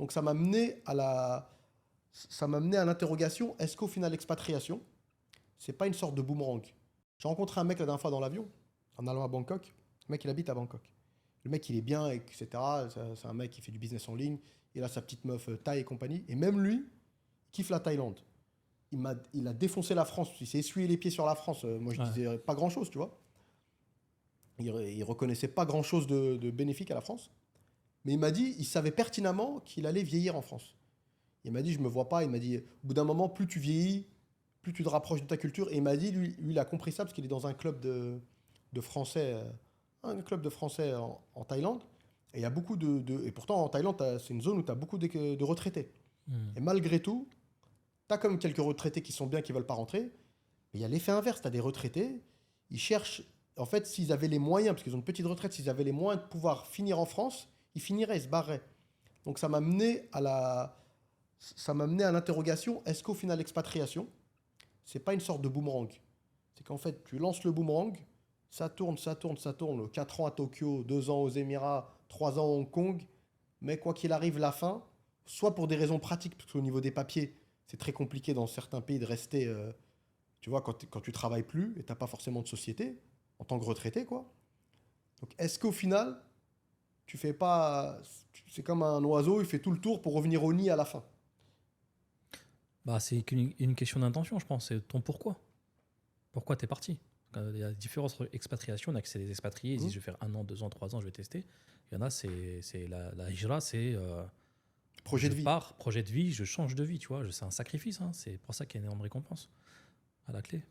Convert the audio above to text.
Donc ça m'a mené à l'interrogation, est-ce qu'au final, l'expatriation, c'est pas une sorte de boomerang? J'ai rencontré un mec la dernière fois dans l'avion, en allant à Bangkok. Le mec, il habite à Bangkok. Le mec, il est bien, etc. C'est un mec qui fait du business en ligne. Il a sa petite meuf Thaï et compagnie. Et même lui, il kiffe la Thaïlande. Il a défoncé la France. Il s'est essuyé les pieds sur la France. Moi, je Ouais. disais pas grand-chose, tu vois. Il reconnaissait pas grand-chose de bénéfique à la France. Mais il m'a dit, il savait pertinemment qu'il allait vieillir en France. Il m'a dit, je me vois pas. Il m'a dit, au bout d'un moment, plus tu vieillis, plus tu te rapproches de ta culture. Et il m'a dit, lui, il a compris ça parce qu'il est dans un club de Français, un club de Français en Thaïlande. Et il y a beaucoup et pourtant, en Thaïlande, c'est une zone où tu as beaucoup de retraités. Hmm. Et malgré tout, tu as comme quelques retraités qui sont bien, qui veulent pas rentrer. Mais il y a l'effet inverse. Tu as des retraités, ils cherchent, en fait, s'ils avaient les moyens, parce qu'ils ont une petite retraite, s'ils avaient les moyens de pouvoir finir en France, ils finiraient, ils se barraient. Donc ça m'a mené à l'interrogation, est-ce qu'au final, l'expatriation, c'est pas une sorte de boomerang? C'est qu'en fait, tu lances le boomerang, ça tourne, ça tourne, ça tourne. 4 ans à Tokyo, 2 ans aux Émirats, 3 ans à Hong Kong. Mais quoi qu'il arrive, la fin, soit pour des raisons pratiques, parce qu'au niveau des papiers, c'est très compliqué dans certains pays de rester, tu vois, quand tu travailles plus et t'as pas forcément de société, en tant que retraité, quoi. Donc est-ce qu'au final, tu fais pas. C'est comme un oiseau, il fait tout le tour pour revenir au nid à la fin. Bah, c'est une question d'intention, je pense. C'est ton pourquoi. Pourquoi tu es parti? Il y a différentes expatriations. Il y en a que c'est des expatriés, ils Hmm. disent je vais faire 1 an, 2 ans, 3 ans, je vais tester. Il y en a, c'est la hijra, c'est Projet je de vie. pars, projet de vie, je change de vie, tu vois. C'est un sacrifice, hein. C'est pour ça qu'il y a une énorme récompense à la clé.